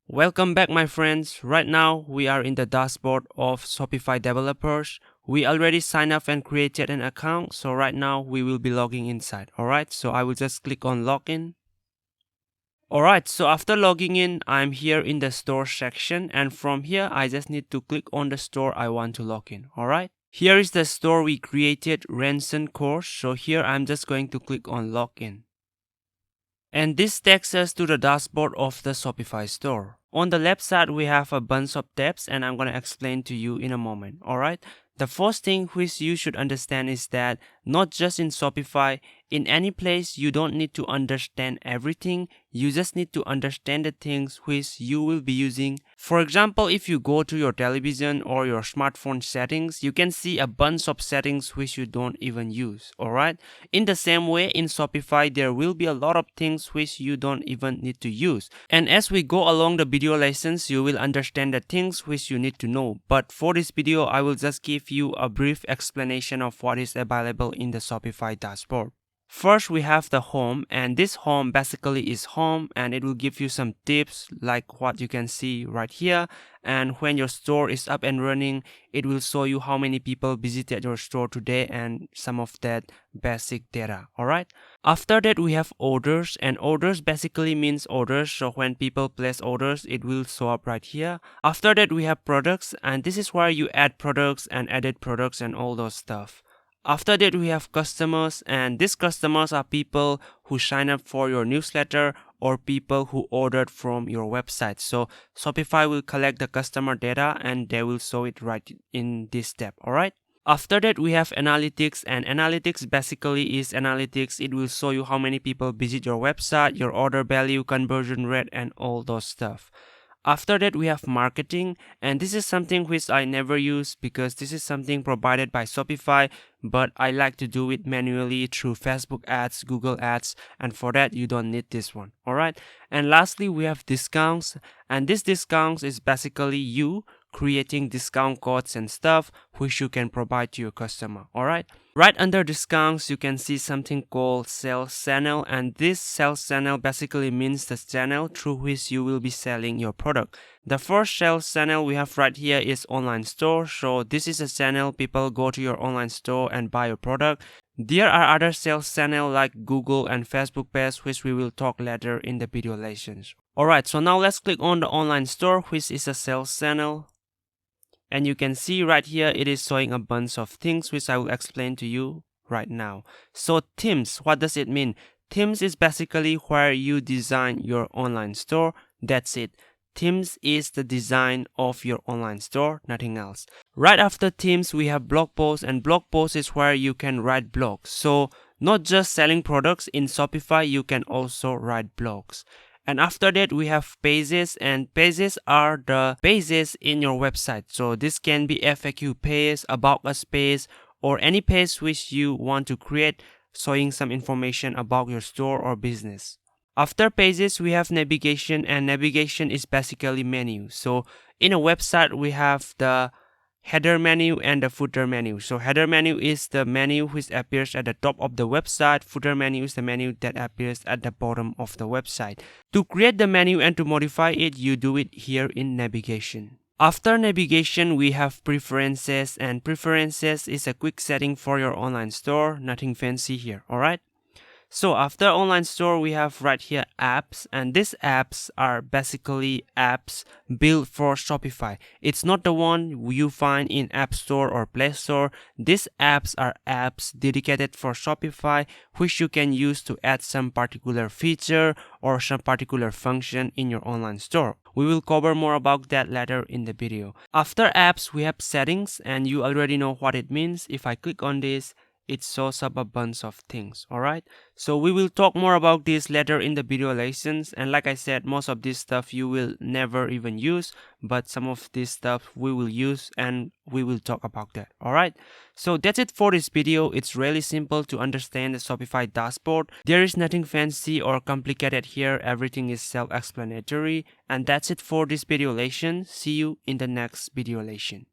Welcome back, my friends. Right now we are in the dashboard of Shopify developers. We already signed up and created an account, so right now we will be logging inside. Alright, so I will just click on login. Alright, so after logging in, I'm here in the store section, and from here I just need to click on the store I want to log in. Alright, here is the store we created, Rainson course. So here I'm just going to click on login. And this takes us to the dashboard of the Shopify store. On the left side, we have a bunch of tabs, and I'm going to explain to you in a moment. Alright, the first thing which you should understand is that not just in Shopify, in any place you don't need to understand everything. You just need to understand the things which you will be using. For example, if you go to your television or your smartphone settings, you can see a bunch of settings which you don't even use. Alright, in the same way, in Shopify there will be a lot of things which you don't even need to use. And as we go along the video lessons, you will understand the things which you need to know. But for this video, I will just give you a brief explanation of what is available in the Shopify dashboard. First, we have the home, and this home basically is home, and it will give you some tips like what you can see right here. And when your store is up and running, it will show you how many people visited your store today and some of that basic data. Alright, after that we have orders, and orders basically means orders. So when people place orders, it will show up right here. After that we have products, and this is where you add products and edit products and all those stuff. After that we have customers, and these customers are people who sign up for your newsletter or people who ordered from your website. So Shopify will collect the customer data and they will show it right in this step. Alright, after that we have analytics, and analytics basically is analytics. It will show you how many people visit your website, your order value, conversion rate, and all those stuff. After that we have marketing, and this is something which I never use because this is something provided by Shopify, but I like to do it manually through Facebook ads, Google ads, and for that you don't need this one. Alright, and lastly we have discounts, and this discounts is basically you creating discount codes and stuff which you can provide to your customer. Alright, right under discounts you can see something called sales channel, and this sales channel basically means the channel through which you will be selling your product. The first sales channel we have right here is online store. So this is a channel people go to your online store and buy your product. There are other sales channels like Google and Facebook page, which we will talk later in the video lessons. Alright, so now let's click on the online store, which is a sales channel. And you can see right here it is showing a bunch of things which I will explain to you right now. So themes, what does it mean? Themes is basically where you design your online store. That's it. Themes is the design of your online store, nothing else. Right after themes we have blog posts, and blog posts is where you can write blogs. So not just selling products in Shopify, you can also write blogs. And after that we have pages, and pages are the pages in your website. So this can be FAQ page, about us page, or any page which you want to create showing some information about your store or business. After pages we have navigation, and navigation is basically menu. So in a website we have the header menu and the footer menu. So header menu is the menu which appears at the top of the website. Footer menu is the menu that appears at the bottom of the website. To create the menu and to modify it, you do it here in navigation. After navigation we have preferences, and preferences is a quick setting for your online store, nothing fancy here. Alright, so after online store we have right here apps, and these apps are basically apps built for Shopify. It's not the one you find in App Store or Play Store. These apps are apps dedicated for Shopify which you can use to add some particular feature or some particular function in your online store. We will cover more about that later in the video. After apps we have settings, and you already know what it means. If I click on this, it shows up a bunch of things. Alright, so we will talk more about this later in the video lessons, and like I said, most of this stuff you will never even use, but some of this stuff we will use and we will talk about that. Alright, so that's it for this video. It's really simple to understand the Shopify dashboard. There is nothing fancy or complicated here. Everything is self-explanatory, and that's it for this video lesson. See you in the next video lesson.